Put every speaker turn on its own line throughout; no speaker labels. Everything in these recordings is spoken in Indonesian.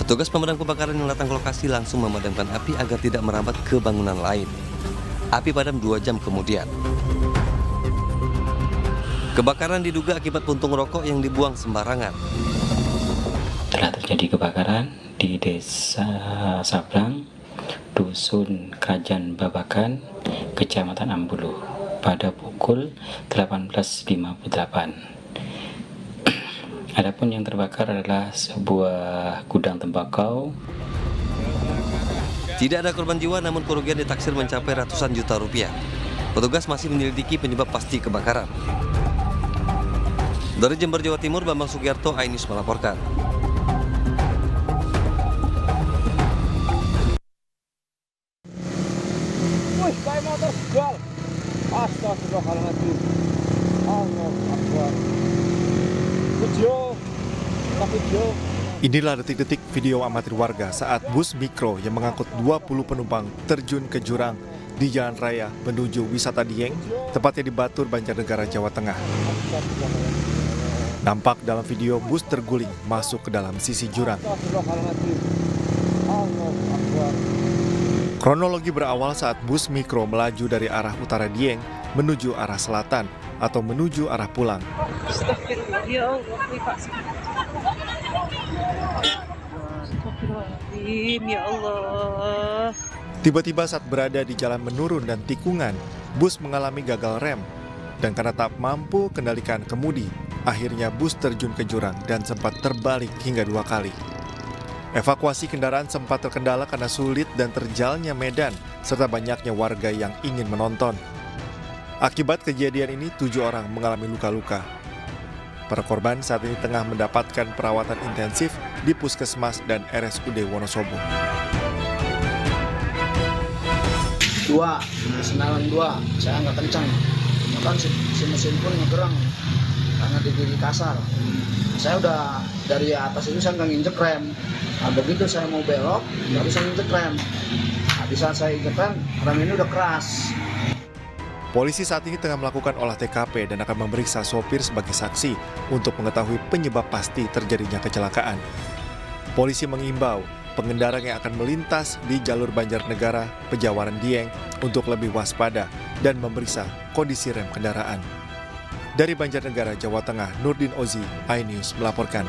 Petugas pemadam kebakaran yang datang ke lokasi langsung memadamkan api agar tidak merambat ke bangunan lain. Api padam 2 jam kemudian. Kebakaran diduga akibat puntung rokok yang dibuang sembarangan.
Telah terjadi kebakaran di Desa Sabrang, Dusun Kerajaan Babakan, Kecamatan Ambuluh pada pukul 18.58. Adapun yang terbakar adalah sebuah gudang tembakau.
Tidak ada korban jiwa, namun kerugian ditaksir mencapai ratusan juta rupiah. Petugas masih menyelidiki penyebab pasti kebakaran. Dari Jember, Jawa Timur, Bambang Sugiarto, iNews melaporkan.
Wih, kayak motor jual. Astagfirullahaladzim. Allahu Akbar. Video.
Inilah detik-detik video amatir warga saat bus mikro yang mengangkut 20 penumpang terjun ke jurang di jalan raya menuju wisata Dieng, tepatnya di Batur, Banjarnegara, Jawa Tengah. Nampak dalam video bus terguling masuk ke dalam sisi jurang. Kronologi berawal saat bus mikro melaju dari arah utara Dieng menuju arah selatan atau menuju arah pulang.
Astagfirullahaladzim, ya Allah.
Tiba-tiba saat berada di jalan menurun dan tikungan, bus mengalami gagal rem. Dan karena tak mampu kendalikan kemudi, akhirnya bus terjun ke jurang dan sempat terbalik hingga 2 kali. Evakuasi kendaraan sempat terkendala karena sulit dan terjalnya medan, serta banyaknya warga yang ingin menonton. Akibat kejadian ini, 7 orang mengalami luka-luka. Para korban saat ini tengah mendapatkan perawatan intensif di Puskesmas dan RSUD Wonosobo.
2, senalan 2, saya nggak kencang. Bahkan si mesin pun ngegerang karena digigit kasar. Saya udah dari atas itu saya nggak nginjek rem. Nah, begitu saya mau belok, baru saya nginjek rem. Nah, di saat saya injek rem ini udah keras.
Polisi saat ini tengah melakukan olah TKP dan akan memeriksa sopir sebagai saksi untuk mengetahui penyebab pasti terjadinya kecelakaan. Polisi mengimbau pengendara yang akan melintas di jalur Banjarnegara, Pejawaran Dieng untuk lebih waspada dan memeriksa kondisi rem kendaraan. Dari Banjarnegara, Jawa Tengah, Nurdin Ozi, iNews melaporkan.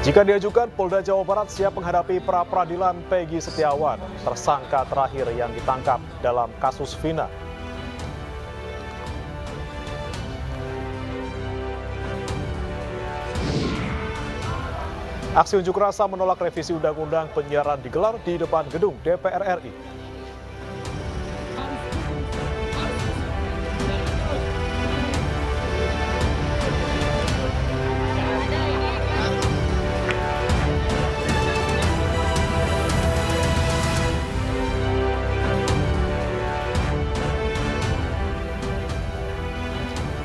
Jika diajukan, Polda Jawa Barat siap menghadapi pra-peradilan Peggy Setiawan, tersangka terakhir yang ditangkap dalam kasus Vina. Aksi unjuk rasa menolak revisi Undang-Undang Penyiaran digelar di depan gedung DPR RI.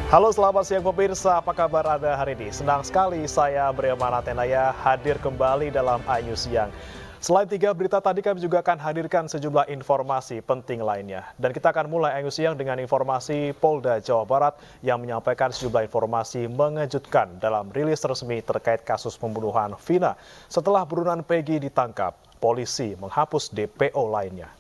Halo, selamat siang pemirsa, apa kabar Anda hari ini? Senang sekali saya Briamana Tenaya hadir kembali dalam iNews Siang. Selain 3 berita tadi, kami juga akan hadirkan sejumlah informasi penting lainnya. Dan kita akan mulai iNews Siang dengan informasi Polda Jawa Barat yang menyampaikan sejumlah informasi mengejutkan dalam rilis resmi terkait kasus pembunuhan Vina. Setelah buronan Peggy ditangkap, polisi menghapus DPO lainnya.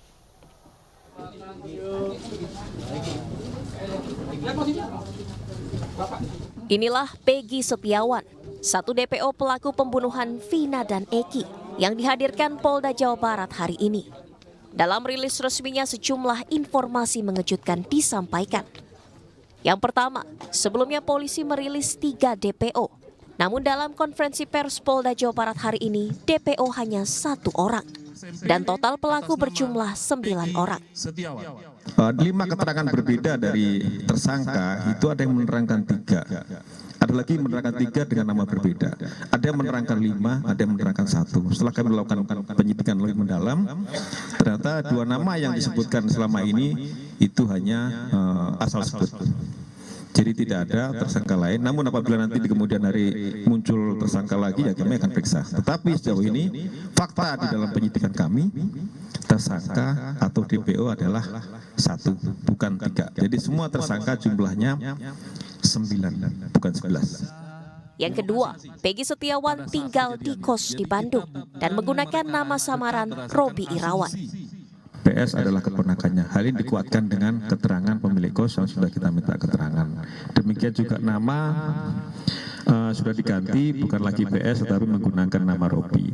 Inilah Peggy Setiawan, satu DPO pelaku pembunuhan Vina dan Eki yang dihadirkan Polda Jawa Barat hari ini. Dalam rilis resminya sejumlah informasi mengejutkan disampaikan. Yang pertama, sebelumnya polisi merilis 3 DPO. Namun dalam konferensi pers Polda Jawa Barat hari ini, DPO hanya 1 orang. Dan total pelaku berjumlah 9 orang.
5 keterangan berbeda dari tersangka itu ada yang menerangkan 3. Ada lagi menerangkan 3 dengan nama berbeda. Ada yang menerangkan 5, ada yang menerangkan 1. Setelah kami melakukan penyidikan lebih mendalam, ternyata 2 nama yang disebutkan selama ini itu hanya asal sebut. Jadi tidak ada tersangka lain. Namun apabila nanti di kemudian hari muncul tersangka lagi, ya kami akan periksa. Tetapi sejauh ini fakta di dalam penyidikan kami, tersangka atau DPO adalah 1, bukan 3. Jadi semua tersangka jumlahnya 9, bukan 11.
Yang kedua, Peggy Setiawan tinggal di kos di Bandung dan menggunakan nama samaran Robi Irawan.
PS adalah keponakannya. Hal ini dikuatkan dengan keterangan pemilik kos yang sudah kita minta keterangan. Demikian juga nama sudah diganti, bukan lagi PS tetapi menggunakan nama Robi.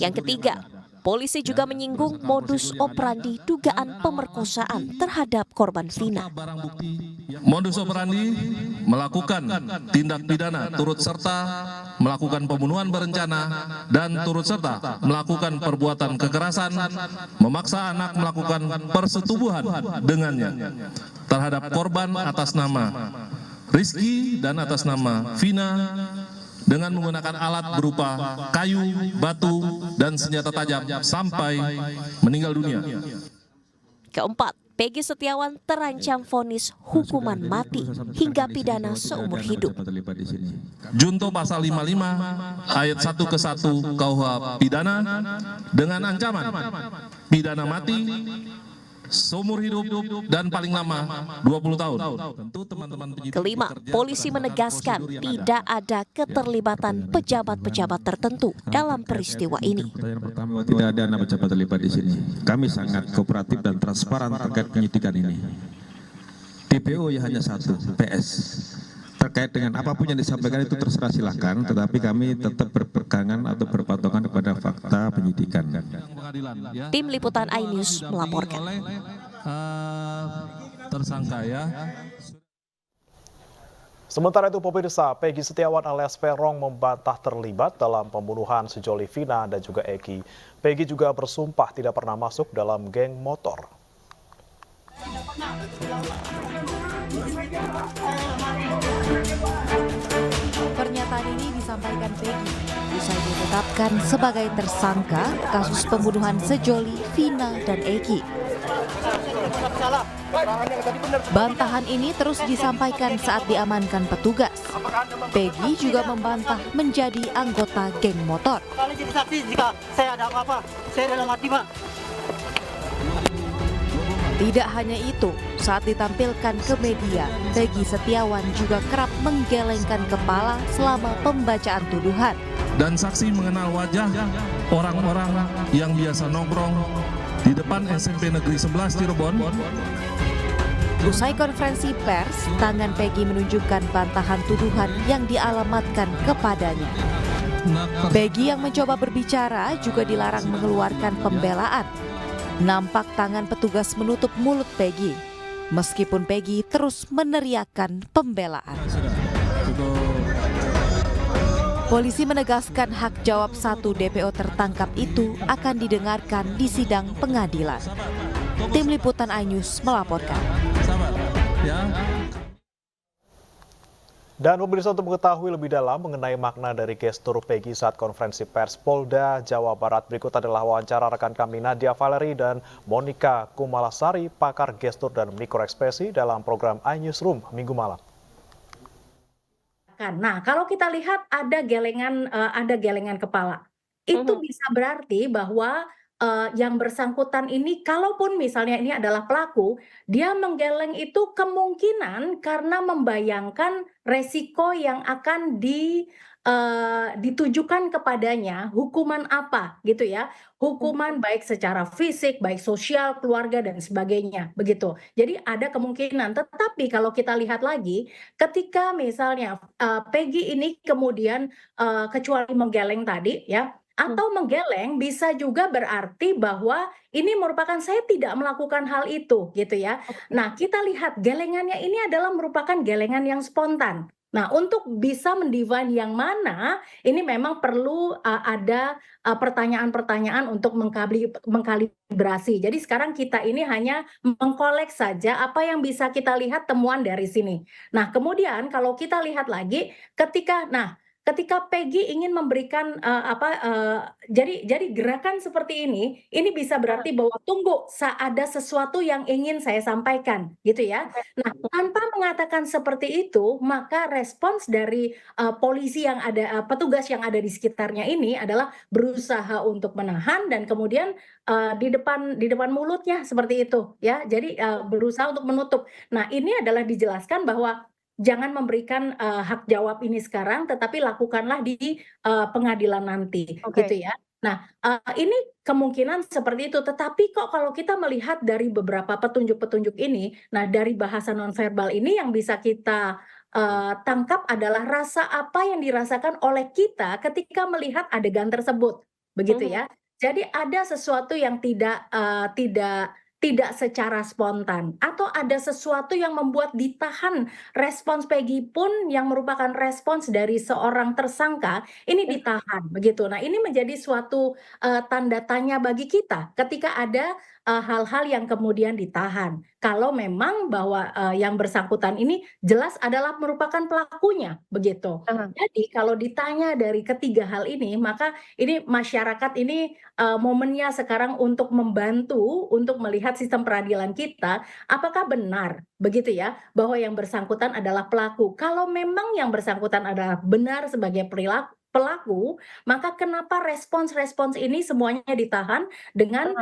Yang ketiga, polisi juga menyinggung modus operandi dugaan pemerkosaan terhadap korban Vina.
Modus operandi melakukan tindak pidana turut serta melakukan pembunuhan berencana dan turut serta melakukan perbuatan kekerasan, memaksa anak melakukan persetubuhan dengannya terhadap korban atas nama Rizky dan atas nama Vina dengan menggunakan alat berupa kayu, batu, dan senjata tajam sampai meninggal dunia.
Keempat, Peggy Setiawan terancam vonis hukuman mati hingga pidana seumur hidup.
Junto pasal 55 ayat 1 ke 1 KUH pidana dengan ancaman pidana mati seumur hidup dan paling lama 20 tahun.
Kelima, polisi menegaskan tidak ada keterlibatan pejabat-pejabat tertentu dalam peristiwa ini.
Tidak ada nama pejabat terlibat di sini. Kami sangat kooperatif dan transparan terkait penyidikan ini. DPO ya hanya 1, PS. Terkait dengan apapun yang disampaikan itu terserah silakan, tetapi kami tetap berpegangan atau berpatokan kepada fakta penyidikan.
Tim Liputan iNews melaporkan.
Tersangka ya.
Sementara itu pemirsa, Peggy Setiawan alias Peron membantah terlibat dalam pembunuhan sejoli Vina dan juga Eki. Peggy juga bersumpah tidak pernah masuk dalam geng motor.
Pernyataan ini disampaikan Peggy usai ditetapkan sebagai tersangka kasus pembunuhan sejoli Vina dan Eki. Bantahan ini terus disampaikan saat diamankan petugas. Peggy juga membantah menjadi anggota geng motor. Tidak hanya itu, saat ditampilkan ke media, Peggy Setiawan juga kerap menggelengkan kepala selama pembacaan tuduhan.
Dan saksi mengenal wajah orang-orang yang biasa nongkrong di depan SMP Negeri 11 Cirebon.
Usai konferensi pers, tangan Peggy menunjukkan bantahan tuduhan yang dialamatkan kepadanya. Peggy yang mencoba berbicara juga dilarang mengeluarkan pembelaan. Nampak tangan petugas menutup mulut Peggy, meskipun Peggy terus meneriakkan pembelaan. Polisi menegaskan hak jawab 1 DPO tertangkap itu akan didengarkan di sidang pengadilan. Tim Liputan iNews melaporkan.
Dan pemirsa, untuk mengetahui lebih dalam mengenai makna dari gestur Peggy saat konferensi pers Polda Jawa Barat, berikut adalah wawancara rekan kami Nadia Valery dan Monica Kumalasari, pakar gestur dan mikroekspresi dalam program iNewsroom Minggu malam.
Nah, kalau kita lihat ada gelengan kepala, itu bisa berarti bahwa yang bersangkutan ini, kalaupun misalnya ini adalah pelaku, dia menggeleng itu kemungkinan karena membayangkan resiko yang akan ditujukan kepadanya, hukuman apa gitu ya, hukuman baik secara fisik, baik sosial, keluarga dan sebagainya begitu. Jadi ada kemungkinan, tetapi kalau kita lihat lagi, ketika misalnya Peggy ini kemudian kecuali menggeleng tadi ya, atau menggeleng bisa juga berarti bahwa ini merupakan saya tidak melakukan hal itu gitu ya. Nah, kita lihat gelengannya ini adalah merupakan gelengan yang spontan. Nah, untuk bisa mendefine yang mana, ini memang perlu ada pertanyaan-pertanyaan untuk mengkalibrasi. Jadi sekarang kita ini hanya mengkolek saja apa yang bisa kita lihat temuan dari sini. Nah, kemudian kalau kita lihat lagi, ketika Peggy ingin memberikan jadi gerakan seperti ini bisa berarti bahwa tunggu, ada sesuatu yang ingin saya sampaikan, gitu ya. Nah, tanpa mengatakan seperti itu, maka respons dari polisi yang ada, petugas yang ada di sekitarnya ini adalah berusaha untuk menahan dan kemudian di depan mulutnya seperti itu, ya. Jadi berusaha untuk menutup. Nah, ini adalah dijelaskan bahwa jangan memberikan hak jawab ini sekarang, tetapi lakukanlah di pengadilan nanti, gitu ya. Nah, ini kemungkinan seperti itu. Tetapi kok kalau kita melihat dari beberapa petunjuk-petunjuk ini, nah dari bahasa nonverbal ini yang bisa kita tangkap adalah rasa apa yang dirasakan oleh kita ketika melihat adegan tersebut, begitu ya. Jadi ada sesuatu yang tidak secara spontan, atau ada sesuatu yang membuat ditahan. Respons Peggy pun yang merupakan respons dari seorang tersangka ini ditahan, begitu. Nah, ini menjadi suatu tanda tanya bagi kita ketika ada hal-hal yang kemudian ditahan. Kalau memang bahwa yang bersangkutan ini jelas adalah merupakan pelakunya, begitu. Jadi kalau ditanya dari ketiga hal ini, maka ini masyarakat ini momennya sekarang untuk membantu untuk melihat sistem peradilan kita, apakah benar begitu ya bahwa yang bersangkutan adalah pelaku. Kalau memang yang bersangkutan adalah benar sebagai pelaku, maka kenapa respons-respons ini semuanya ditahan dengan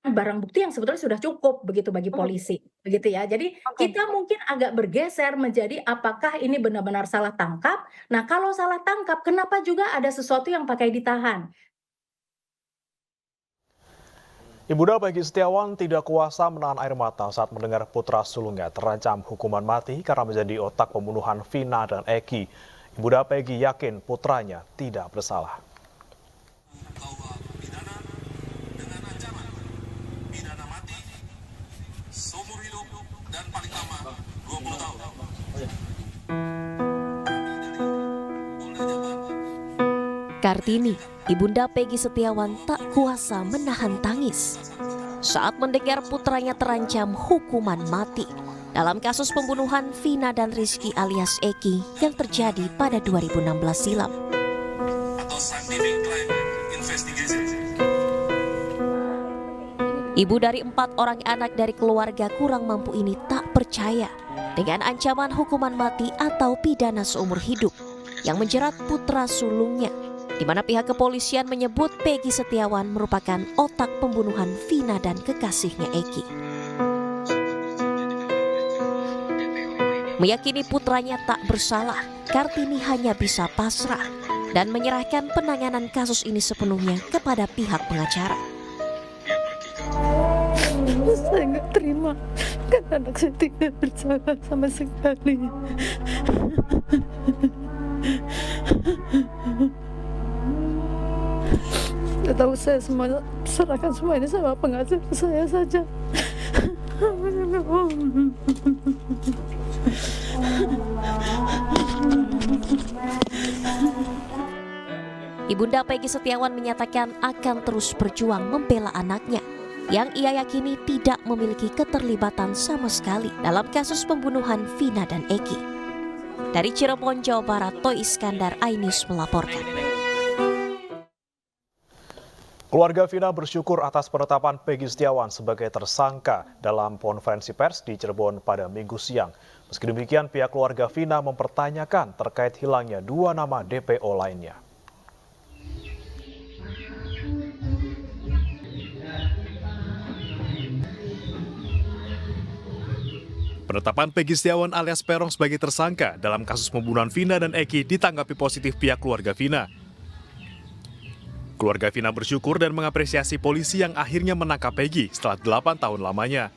barang bukti yang sebetulnya sudah cukup begitu bagi polisi, begitu ya. Jadi kita mungkin agak bergeser menjadi apakah ini benar-benar salah tangkap. Nah, kalau salah tangkap, kenapa juga ada sesuatu yang pakai ditahan?
Ibunda Peggy Setiawan tidak kuasa menahan air mata saat mendengar putra sulungnya terancam hukuman mati karena menjadi otak pembunuhan Vina dan Eki. Ibunda Peggy yakin putranya tidak bersalah.
Kartini, ibunda Peggy Setiawan tak kuasa menahan tangis saat mendengar putranya terancam hukuman mati dalam kasus pembunuhan Vina dan Rizky alias Eki yang terjadi pada 2016 silam. Ibu dari 4 orang anak dari keluarga kurang mampu ini tak percaya dengan ancaman hukuman mati atau pidana seumur hidup yang menjerat putra sulungnya, di mana pihak kepolisian menyebut Peggy Setiawan merupakan otak pembunuhan Vina dan kekasihnya Eki. Meyakini putranya tak bersalah, Kartini hanya bisa pasrah dan menyerahkan penanganan kasus ini sepenuhnya kepada pihak pengacara.
Saya nggak terima karena anak saya tidak bersalah sama sekali. Tidak tahu, saya serahkan semua ini sama pengacara saya saja.
Ibunda Peggy Setiawan menyatakan akan terus berjuang membela anaknya yang ia yakini tidak memiliki keterlibatan sama sekali dalam kasus pembunuhan Vina dan Eki. Dari Cirebon, Jawa Barat, Toy Iskandar, iNews melaporkan.
Keluarga Vina bersyukur atas penetapan Peggy Setiawan sebagai tersangka dalam konferensi pers di Cirebon pada Minggu siang. Meski demikian, pihak keluarga Vina mempertanyakan terkait hilangnya 2 nama DPO lainnya. Penetapan Peggy Setiawan alias Peron sebagai tersangka dalam kasus pembunuhan Vina dan Eki ditanggapi positif pihak keluarga Vina. Keluarga Vina bersyukur dan mengapresiasi polisi yang akhirnya menangkap Peggy setelah 8 tahun lamanya.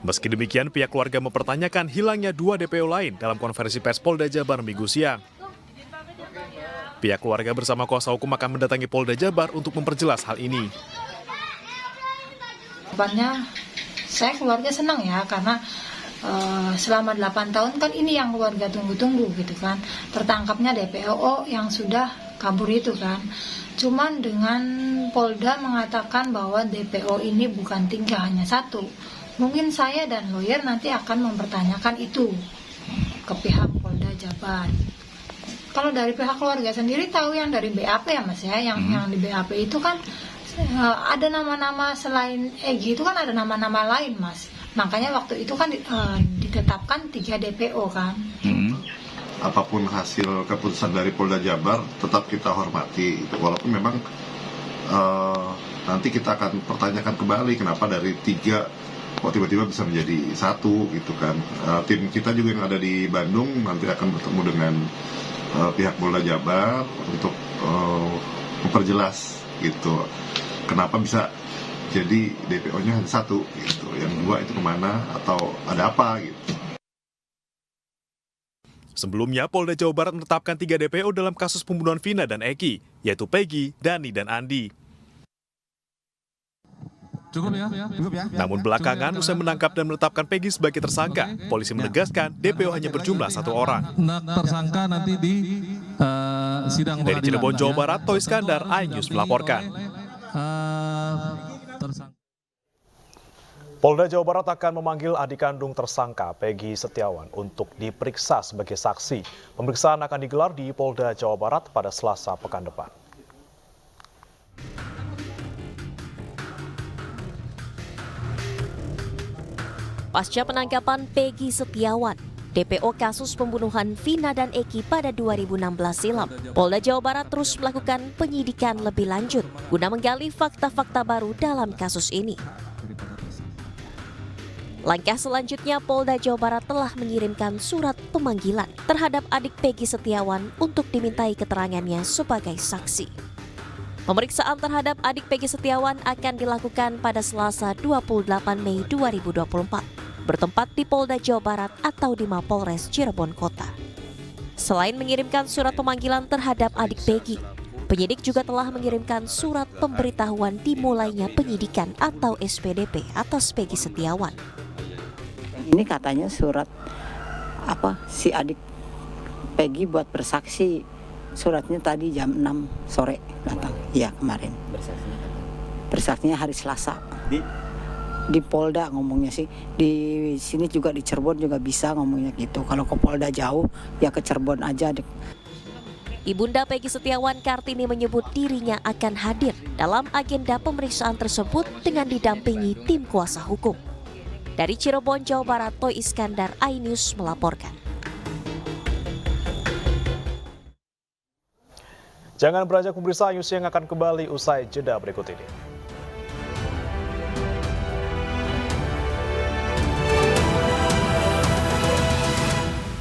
Meski demikian, pihak keluarga mempertanyakan hilangnya 2 DPO lain dalam konferensi pers Polda Jabar Minggu siang. Pihak keluarga bersama kuasa hukum akan mendatangi Polda Jabar untuk memperjelas hal ini.
Saya keluarga senang ya, karena selama 8 tahun kan ini yang keluarga tunggu-tunggu gitu kan. Tertangkapnya DPO yang sudah kabur itu kan. Cuman dengan Polda mengatakan bahwa DPO ini bukan 3, hanya 1. Mungkin saya dan lawyer nanti akan mempertanyakan itu ke pihak Polda Jabar. Kalau dari pihak keluarga sendiri tahu yang dari BAP ya Mas ya, yang di BAP itu kan ada nama-nama selain Egy itu kan ada nama-nama lain Mas. Makanya waktu itu kan ditetapkan 3 DPO kan.
Apapun hasil keputusan dari Polda Jabar tetap kita hormati. Walaupun memang nanti kita akan pertanyakan kembali kenapa dari 3 kok tiba-tiba bisa menjadi 1 gitu kan. Tim kita juga yang ada di Bandung nanti akan bertemu dengan pihak Polda Jabar untuk memperjelas gitu kenapa bisa jadi DPO-nya hanya 1 gitu, yang 2 itu kemana atau ada apa gitu.
Sebelumnya, Polda Jawa Barat menetapkan 3 DPO dalam kasus pembunuhan Vina dan Eki, yaitu Peggy, Dani, dan Andi.
Cukup ya?
Namun belakangan, usai menangkap dan menetapkan Peggy sebagai tersangka, polisi menegaskan DPO hanya berjumlah 1 orang.
Tersangka nanti di sidang
Dari Cirebon, Jawa Barat, Toy Iskandar, iNews melaporkan. Polda Jawa Barat akan memanggil adik kandung tersangka Peggy Setiawan untuk diperiksa sebagai saksi. Pemeriksaan akan digelar di Polda Jawa Barat pada Selasa pekan depan.
Pasca penangkapan Peggy Setiawan, DPO kasus pembunuhan Vina dan Eki pada 2016 silam, Polda Jawa Barat terus melakukan penyidikan lebih lanjut guna menggali fakta-fakta baru dalam kasus ini. Langkah selanjutnya, Polda Jawa Barat telah mengirimkan surat pemanggilan terhadap adik Peggy Setiawan untuk dimintai keterangannya sebagai saksi. Pemeriksaan terhadap adik Peggy Setiawan akan dilakukan pada Selasa 28 Mei 2024. Bertempat di Polda Jawa Barat atau di Mapolres Cirebon Kota. Selain mengirimkan surat pemanggilan terhadap adik Peggy, penyidik juga telah mengirimkan surat pemberitahuan dimulainya penyidikan atau SPDP atas Peggy Setiawan.
Ini katanya surat si adik Peggy buat bersaksi. Suratnya tadi jam 6 sore datang. Iya, kemarin. Bersaksinya hari Selasa. Di Polda ngomongnya sih. Di sini juga di Cirebon juga bisa ngomongnya gitu. Kalau ke Polda jauh ya ke Cirebon aja.
Ibunda Peggy Setiawan, Kartini, menyebut dirinya akan hadir dalam agenda pemeriksaan tersebut dengan didampingi tim kuasa hukum. Dari Cirebon, Jawa Barat, Toy Iskandar, iNews melaporkan.
Jangan beranjak pemirsa, iNews yang akan kembali usai jeda berikut ini.